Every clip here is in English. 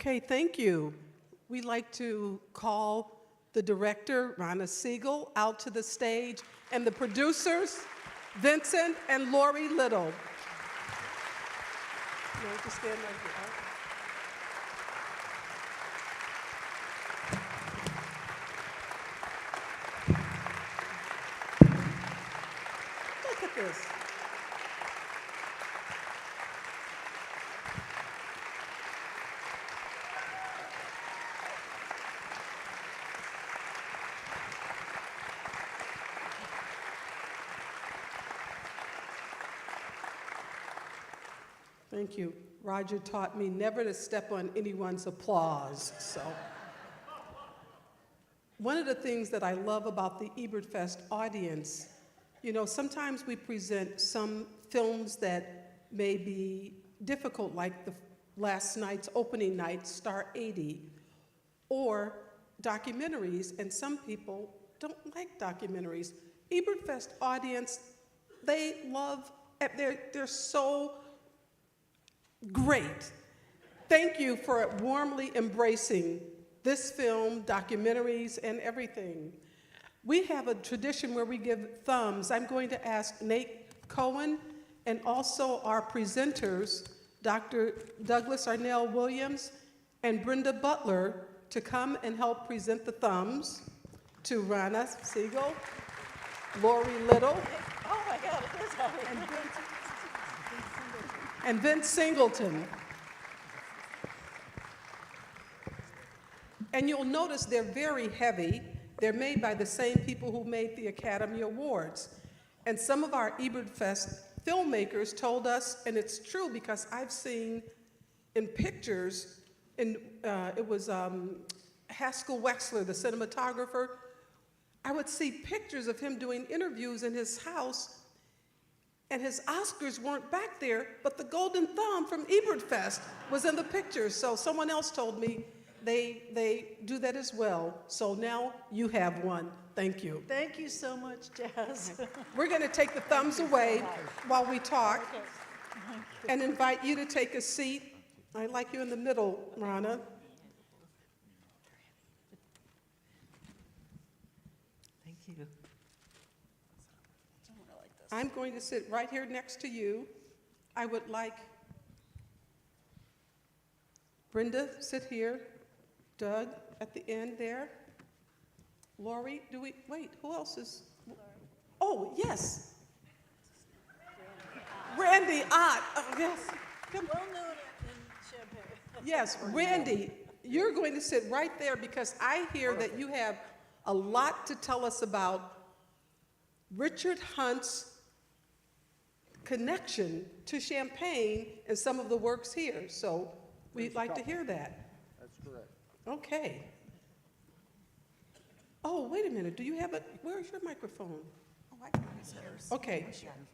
Okay, thank you. We'd like to call the director, Rana Siegel, out to the stage, and the producers, Vincent and Lori Little. You want to stand right here? Look at this. Thank you. Roger taught me never to step on anyone's applause, so. One of the things that I love about the Ebertfest audience, you know, sometimes we present some films that may be difficult, like the last night's opening night, Star 80, or documentaries, and some people don't like documentaries. Ebertfest audience, they love, they're so great. Thank you for warmly embracing this film, documentaries, and everything. We have a tradition where we give thumbs. I'm going to ask Nate Cohen and also our presenters, Dr. Douglas Arnell Williams and Brenda Butler, to come and help present the thumbs to Rana Siegel, Lori Little, Oh my God, it is happening. and Vince Singleton. And you'll notice they're very heavy. They're made by the same people who made the Academy Awards. And some of our Ebertfest filmmakers told us, and it's true because I've seen in pictures, it was Haskell Wexler, the cinematographer, I would see pictures of him doing interviews in his house, and his Oscars weren't back there, but the Golden Thumb from Ebertfest was in the pictures. So someone else told me they do that as well. So now you have one. Thank you. Thank you so much, Jazz. We're going to take the thumbs away while we talk and invite you to take a seat. I'd like you in the middle, Rana. Thank you. I'm going to sit right here next to you. I would like Brenda, sit here. Doug, at the end there. Lori, wait, who else is? Oh, yes. Randy Ott, oh, yes. Come. Well known in Champaign. Yes, Randy, you're going to sit right there because I hear that you have a lot to tell us about Richard Hunt's connection to Champaign and some of the works here. So we'd like to hear that. That's correct. Okay. Oh, wait a minute. Do you have it? Where's your microphone? Oh, I can use hers. Okay.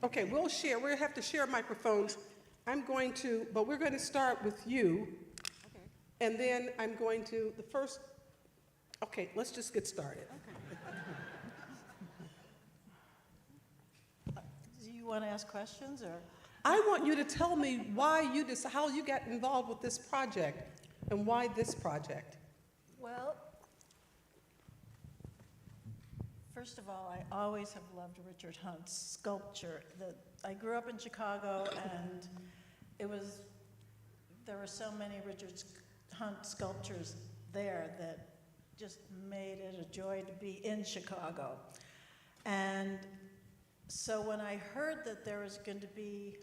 Okay, we'll share. We'll have to share microphones. But we're going to start with you. Okay. And then I'm going to, okay, let's just get started. Do you want to ask questions or? I want you to tell me how you got involved with this project and why this project. Well, first of all, I always have loved Richard Hunt's sculpture. I grew up in Chicago, and there were so many Richard Hunt sculptures there that just made it a joy to be in Chicago. And so when I heard that there was going to be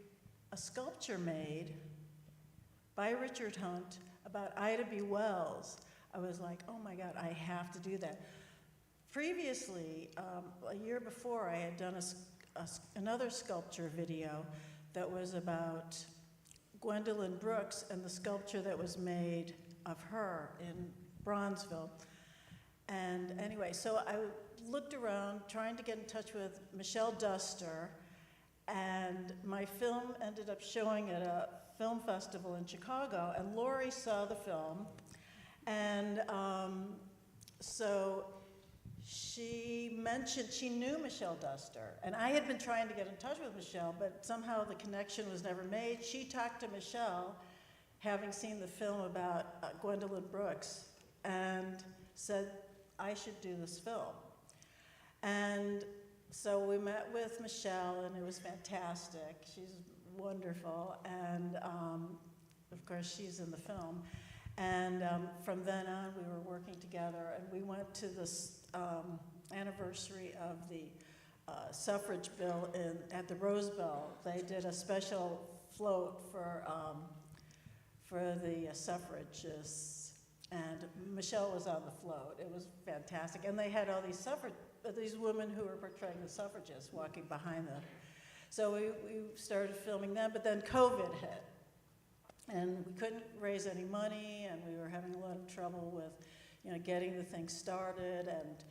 a sculpture made by Richard Hunt about Ida B. Wells, I was like, oh my God, I have to do that. Previously, a year before, I had done another sculpture video that was about Gwendolyn Brooks and the sculpture that was made of her in Bronzeville. And anyway, so I looked around trying to get in touch with Michelle Duster, and my film ended up showing at a film festival in Chicago, and Lori saw the film, and so she mentioned she knew Michelle Duster, and I had been trying to get in touch with Michelle, but somehow the connection was never made. She talked to Michelle, having seen the film about Gwendolyn Brooks, and said I should do this film. And so we met with Michelle, and it was fantastic. She's wonderful, and of course she's in the film. And from then on, we were working together, and we went to this anniversary of the suffrage bill at the Rose Bowl. They did a special float for the suffragists, and Michelle was on the float. It was fantastic, and they had all these women who were portraying the suffragists walking behind them. So we started filming them, but then COVID hit, and we couldn't raise any money, and we were having a lot of trouble with, getting the thing started, and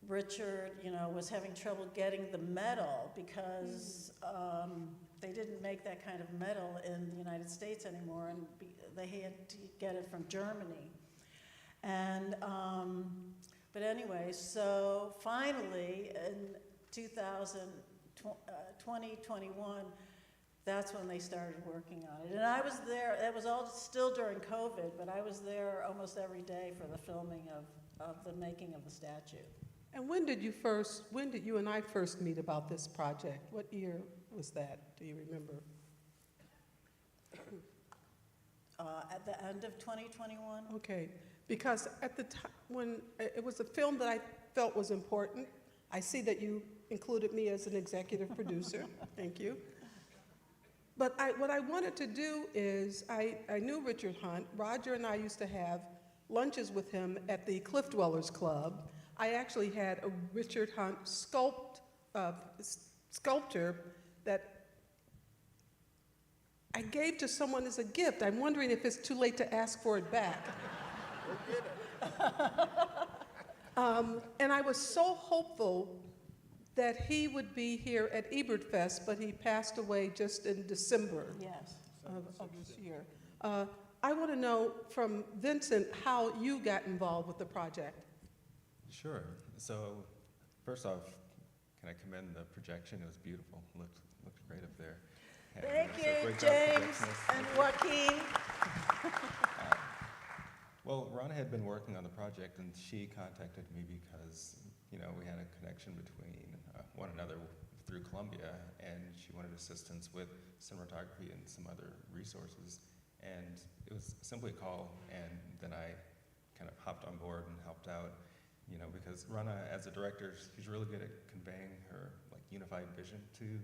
Richard, was having trouble getting the metal because they didn't make that kind of metal in the United States anymore, and they had to get it from Germany. And, but anyway, so finally in 2021, that's when they started working on it. And I was there, it was all still during COVID, but I was there almost every day for the filming of the making of the statue. And when did you and I first meet about this project? What year was that? Do you remember? At the end of 2021. Okay, because at the time, when it was a film that I felt was important, I see that you included me as an executive producer. Thank you. But what I wanted to do is, I knew Richard Hunt. Roger and I used to have lunches with him at the Cliff Dwellers Club. I actually had a Richard Hunt sculpture that I gave to someone as a gift. I'm wondering if it's too late to ask for it back. Go get it. And I was so hopeful that he would be here at Ebertfest, but he passed away just in December Yes. of this year. I want to know from Vincent how you got involved with the project. Sure. So, first off, can I commend the projection? It was beautiful. Looked great up there. And, Thank so you, great job James projectionists. and Joaquin. Well, Rana had been working on the project, and she contacted me because, we had a connection between one another through Columbia, and she wanted assistance with cinematography and some other resources. And it was simply a call, and then I kind of hopped on board and helped out, because Rana, as a director, she's really good at conveying her unified vision to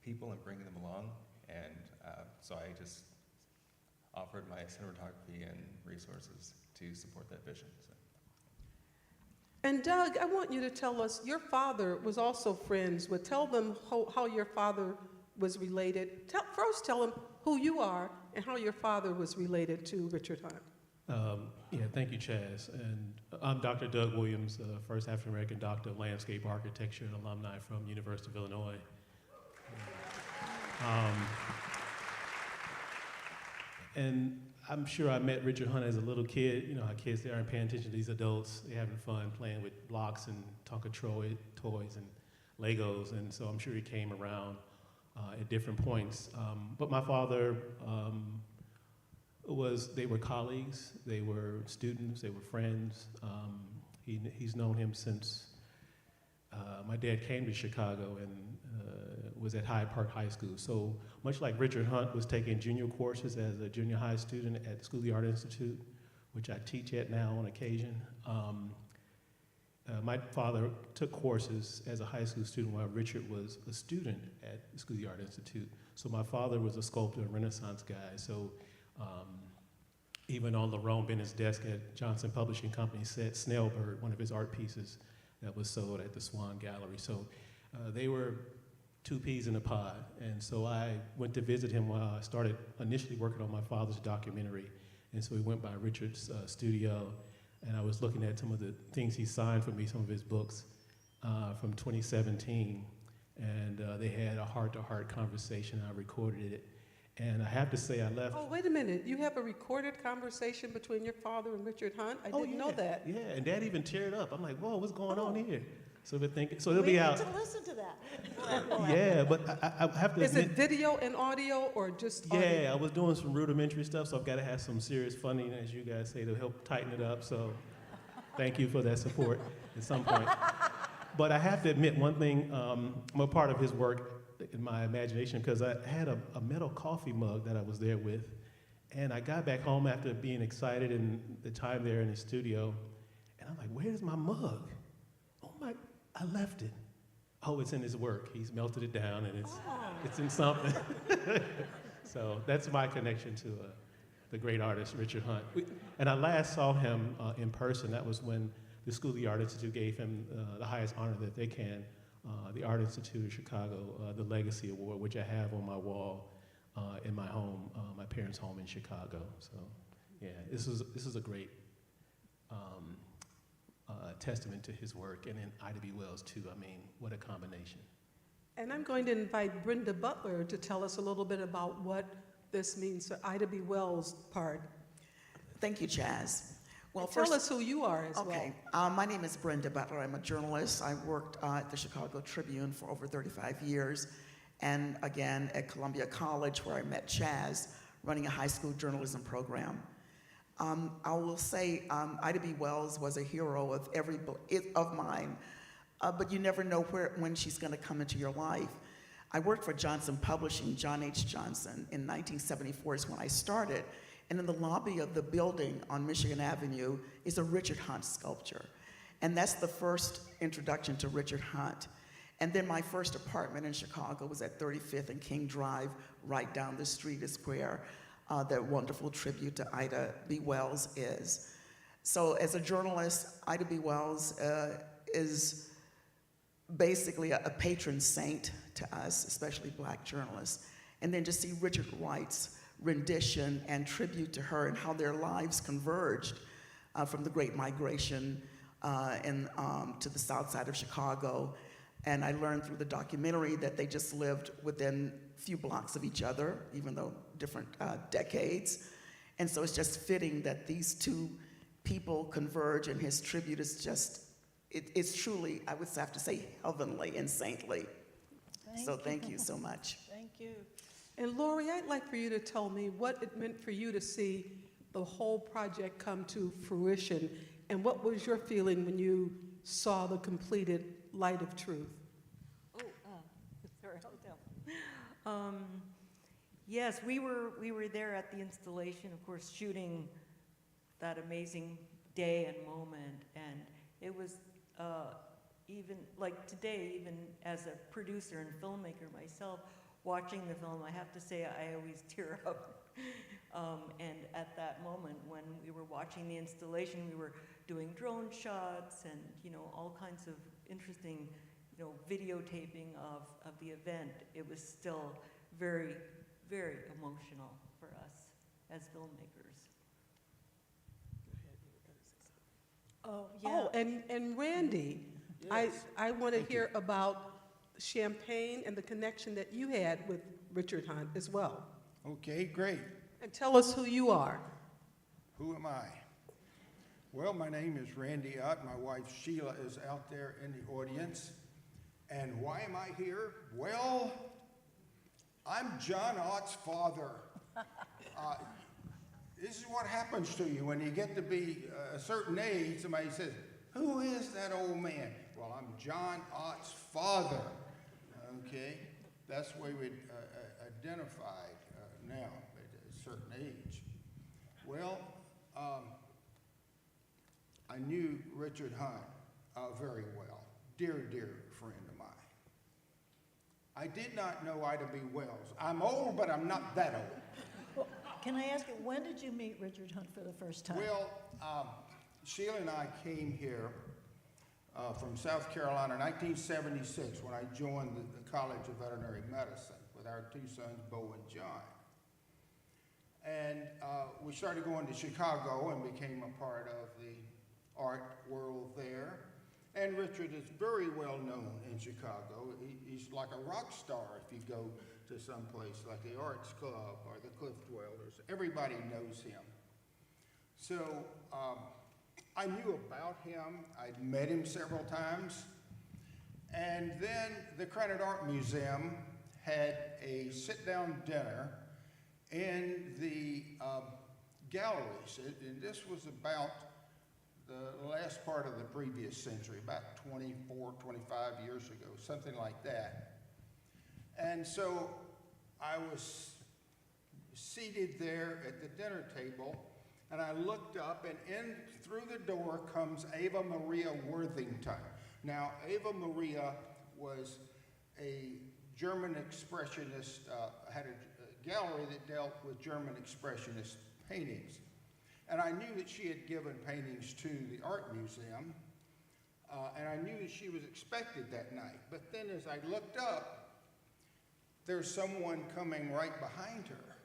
people and bringing them along. And so I just offered my cinematography and resources to support that vision. So. And Doug, I want you to tell us, your father was also friends with, tell them how your father was related. First tell them who you are and how your father was related to Richard Hunt. Thank you, Chaz. And I'm Dr. Doug Williams, first African-American doctor of landscape architecture and alumni from University of Illinois. And I'm sure I met Richard Hunt as a little kid. You know how kids, they aren't paying attention to these adults. They're having fun playing with blocks and Tonka toys and Legos. And so I'm sure he came around at different points. But my father, they were colleagues, they were students, they were friends. He's known him since my dad came to Chicago and was at Hyde Park High School. So much like Richard Hunt was taking junior courses as a junior high student at the School of the Art Institute, which I teach at now on occasion, my father took courses as a high school student while Richard was a student at the School of the Art Institute. So my father was a sculptor and Renaissance guy. So even on Lerone Bennett's desk at Johnson Publishing Company said Snailbird, one of his art pieces that was sold at the Swan Gallery. So they were two peas in a pod. And so I went to visit him while I started initially working on my father's documentary. And so we went by Richard's studio, and I was looking at some of the things he signed for me, some of his books from 2017. And they had a heart-to-heart conversation. I recorded it. And I have to say, I left. Oh, wait a minute. You have a recorded conversation between your father and Richard Hunt? I didn't know that. Yeah, and Dad even teared up. I'm like, whoa, what's going on Oh. here? So we're thinking, so it'll We be need out. to listen to that. Yeah, but I have to Is it admit, video and audio or just audio? yeah, I was doing some rudimentary stuff, so I've got to have some serious funding, as you guys say, to help tighten it up. So thank you for that support at some point. But I have to admit one thing, I'm a part of his work in my imagination because I had a metal coffee mug that I was there with. And I got back home after being excited and the time there in the studio. And I'm like, where's my mug? Oh my, I left it. Oh, it's in his work. He's melted it down and it's in something. So that's my connection to the great artist, Richard Hunt. And I last saw him in person. That was when the School of the Art Institute gave him the highest honor that they can, the Art Institute of Chicago, the Legacy Award, which I have on my wall in my home, my parents' home in Chicago. So, yeah, this is a great testament to his work, and then Ida B. Wells too. I mean, what a combination. And I'm going to invite Brenda Butler to tell us a little bit about what this means for Ida B. Wells' part. Thank you, Chaz. Well, Tell us who you are as well. okay. My name is Brenda Butler. I'm a journalist. I worked at the Chicago Tribune for over 35 years, and again at Columbia College, where I met Chaz, running a high school journalism program. I will say Ida B. Wells was a hero of mine, but you never know when she's going to come into your life. I worked for Johnson Publishing, John H. Johnson, in 1974 is when I started. And in the lobby of the building on Michigan Avenue is a Richard Hunt sculpture. And that's the first introduction to Richard Hunt. And then my first apartment in Chicago was at 35th and King Drive. Right down the street is where that wonderful tribute to Ida B. Wells is. So as a journalist, Ida B. Wells is basically a patron saint to us, especially Black journalists. And then to see Richard Wright's rendition and tribute to her and how their lives converged from the Great Migration to the south side of Chicago. And I learned through the documentary that they just lived within a few blocks of each other, even though different decades. And so it's just fitting that these two people converge, and his tribute is just, it's truly, I would have to say, heavenly and saintly. Thank you so much. Thank you. And Lori, I'd like for you to tell me what it meant for you to see the whole project come to fruition, and what was your feeling when you saw the completed Light of Truth? Sorry, hold down. Yes, we were there at the installation, of course, shooting that amazing day and moment, and it was even like today, even as a producer and filmmaker myself, watching the film, I have to say I always tear up. And at that moment when we were watching the installation, we were doing drone shots and all kinds of interesting videotaping of the event. It was still very, very emotional for us as filmmakers. Oh, yeah. Oh, and Randy, Yes. I want to hear about Champagne and the connection that you had with Richard Hunt as well. Okay, great. And tell us who you are. Who am I? Well, my name is Randy Ott. My wife Sheila is out there in the audience. And why am I here? Well, I'm John Ott's father. This is what happens to you when you get to be a certain age. Somebody says, "Who is that old man?" Well, I'm John Ott's father. Okay, that's the way we identify now at a certain age. Well, I knew Richard Hunt very well, dear friend of mine. I did not know Ida B. Wells. I'm old, but I'm not that old. Well, can I ask you, when did you meet Richard Hunt for the first time? Well, Sheila and I came here from South Carolina in 1976 when I joined the College of Veterinary Medicine with our two sons, Bo and John. And we started going to Chicago and became a part of the art world there. And Richard is very well known in Chicago. He's like a rock star if you go to some place like the Arts Club or the Cliff Dwellers. Everybody knows him. So I knew about him. I'd met him several times. And then the Credit Art Museum had a sit-down dinner in the galleries. And this was about the last part of the previous century, about 24, 25 years ago, something like that. And so I was seated there at the dinner table, and I looked up, and in through the door comes Ava Maria Worthington. Now, Ava Maria was a German expressionist, had a gallery that dealt with German expressionist paintings. And I knew that she had given paintings to the art museum, and I knew that she was expected that night. But then as I looked up, there's someone coming right behind her,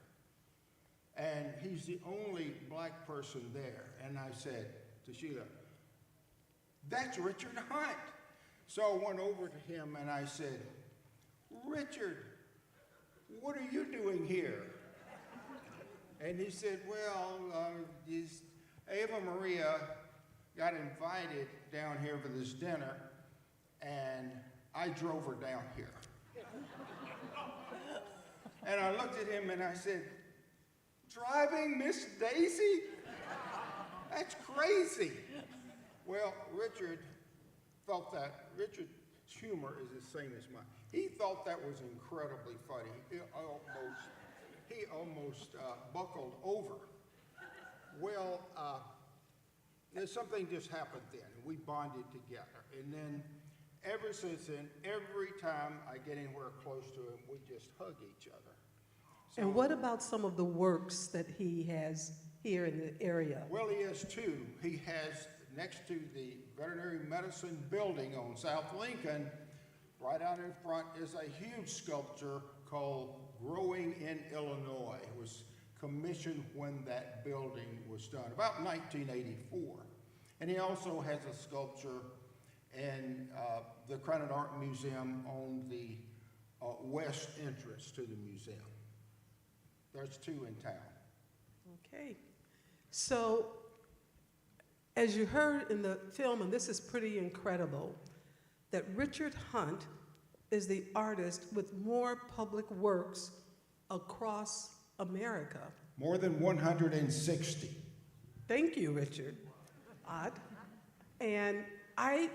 and he's the only black person there. And I said to Sheila, "That's Richard Hunt." So I went over to him and I said, "Richard, what are you doing here?" And he said, "Well, Ava Maria got invited down here for this dinner, and I drove her down here." And I looked at him and I said, "Driving Miss Daisy? That's crazy." Well, Richard felt that. Richard's humor is the same as mine. He thought that was incredibly funny. He almost buckled over. Well, there's something just happened then. We bonded together. And then ever since then, every time I get anywhere close to him, we just hug each other. So, And what about some of the works that he has here in the area? well, he has two. He has, next to the veterinary medicine building on South Lincoln, right out in front is a huge sculpture called Growing in Illinois. It was commissioned when that building was done, about 1984. And he also has a sculpture in the Credit Art Museum on the west entrance to the museum. There's two in town. Okay. So, as you heard in the film, and this is pretty incredible, that Richard Hunt is the artist with more public works across America. More than 160. Thank you, Richard. Odd. And I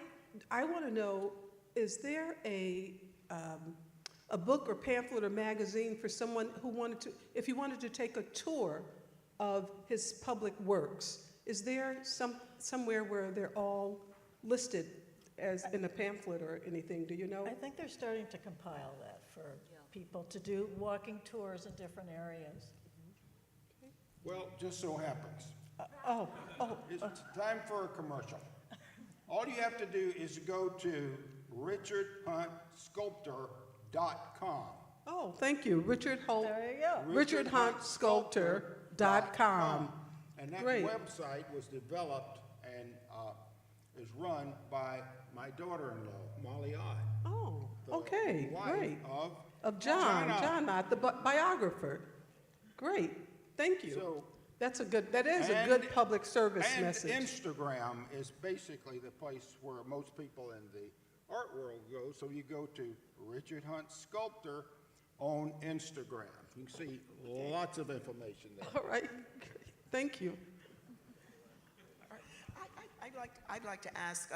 want to know, is there a book or pamphlet or magazine for someone who wanted to, if you wanted to take a tour of his public works, is there somewhere where they're all listed as in a pamphlet or anything? Do you know? I think they're starting to compile that for people to do walking tours in different areas. Well, just so happens. It's time for a commercial. All you have to do is go to richardhuntsculptor.com. Oh, thank you, Richard Holt. There you go. richardhuntsculptor.com. And that Great. website was developed and is run by my daughter-in-law, Molly Ott. Oh, the okay, wife great. Of John Ott, the biographer. Great, thank you. So, That is a good public service message. And Instagram is basically the place where most people in the art world go. So you go to Richard Hunt Sculptor on Instagram. You can see lots of information there. All right, thank you. I'd like to ask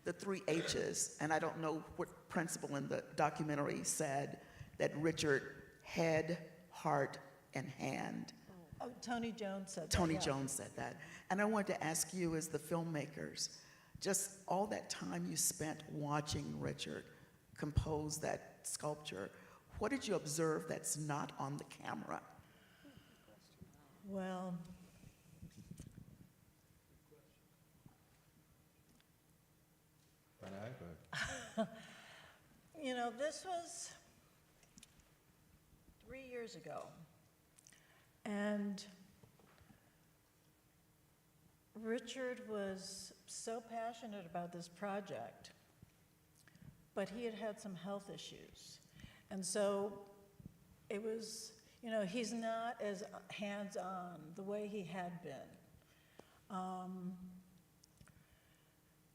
the three H's, and I don't know what principal in the documentary said that Richard head, heart, and hand. Oh, Tony Jones said that. Tony yeah. Jones said that. And I wanted to ask you, as the filmmakers, just all that time you spent watching Richard compose that sculpture, what did you observe that's not on the camera? Well, you know, this was 3 years ago. And Richard was so passionate about this project, but he had had some health issues. And so it was, you know, he's not as hands-on the way he had been.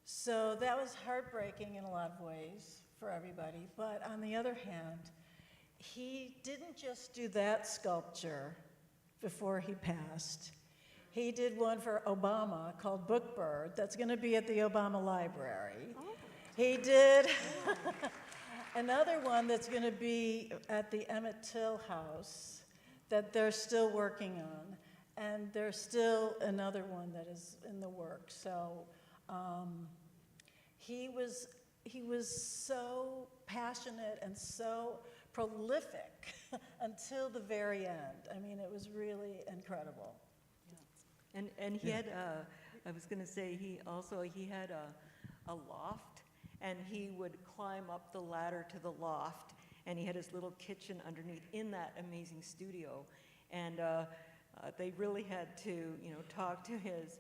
So that was heartbreaking in a lot of ways for everybody. But on the other hand, he didn't just do that sculpture before he passed. He did one for Obama called Bookbird that's going to be at the Obama Library. Oh. He did another one that's going to be at the Emmett Till House that they're still working on. And there's still another one that is in the works. So he was so passionate and so prolific until the very end. I mean, it was really incredible. And he had, I was going to say, he had a loft, and he would climb up the ladder to the loft, and he had his little kitchen underneath in that amazing studio. And they really had to, you know, talk to his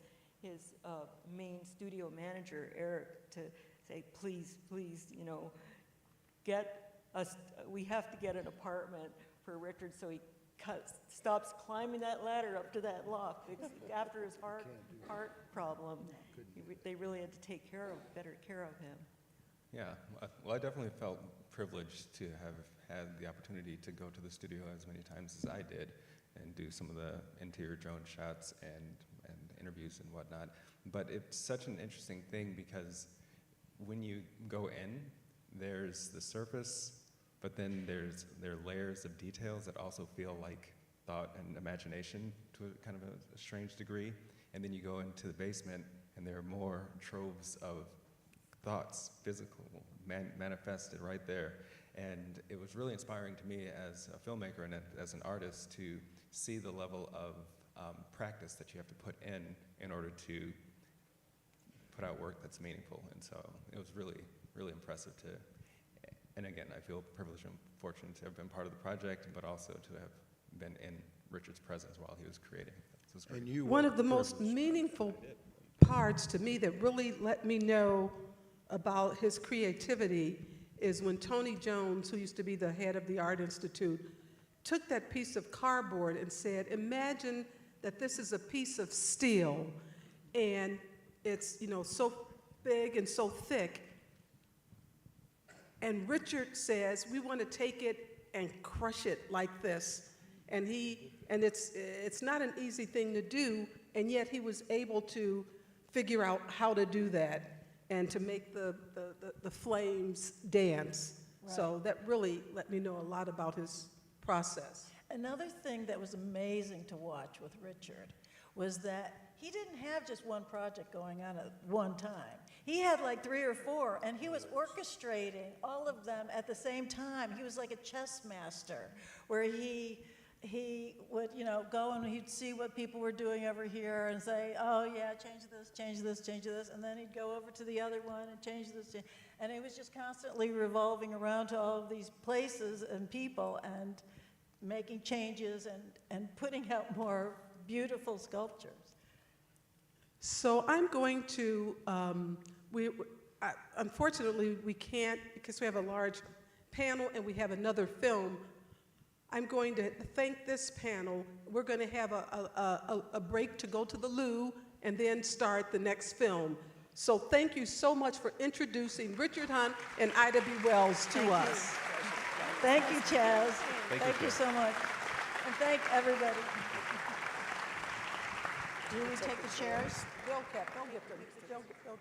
main studio manager, Eric, to say, please, you know, we have to get an apartment for Richard, so he stops climbing that ladder up to that loft. Because after his heart problem, they really had to take better care of him. Yeah, well, I definitely felt privileged to have had the opportunity to go to the studio as many times as I did and do some of the interior drone shots and interviews and whatnot. But it's such an interesting thing because when you go in, there's the surface, but then there are layers of details that also feel like thought and imagination to a kind of a strange degree. And then you go into the basement, and there are more troves of thoughts, physical, manifested right there. And it was really inspiring to me as a filmmaker and as an artist to see the level of practice that you have to put in order to put out work that's meaningful. And so it was really, really impressive to, and again, I feel privileged and fortunate to have been part of the project, but also to have been in Richard's presence while he was creating. This was great. And you One were of the most privileged. meaningful parts to me that really let me know about his creativity is when Tony Jones, who used to be the head of the Art Institute, took that piece of cardboard and said, imagine that this is a piece of steel and it's, you know, so big and so thick. And Richard says, we want to take it and crush it like this. And it's not an easy thing to do, and yet he was able to figure out how to do that and to make the flames dance. Right. So that really let me know a lot about his process. Another thing that was amazing to watch with Richard was that he didn't have just one project going on at one time. He had like 3 or 4, and he was orchestrating all of them at the same time. He was like a chess master, where he would, you know, go and he'd see what people were doing over here and say, oh yeah, change this, change this, change this, and then he'd go over to the other one and change this, and it was just constantly revolving around to all of these places and people and making changes and putting out more beautiful sculptures. So I'm going to, unfortunately, we can't, because we have a large panel and we have another film. I'm going to thank this panel. We're going to have a break to go to the loo and then start the next film. So thank you so much for introducing Richard Hunt and Ida B. Wells to us. Thank you, Chaz. Thank you, you so much. And thank everybody. Do we take the chairs? They'll get them. They'll get them.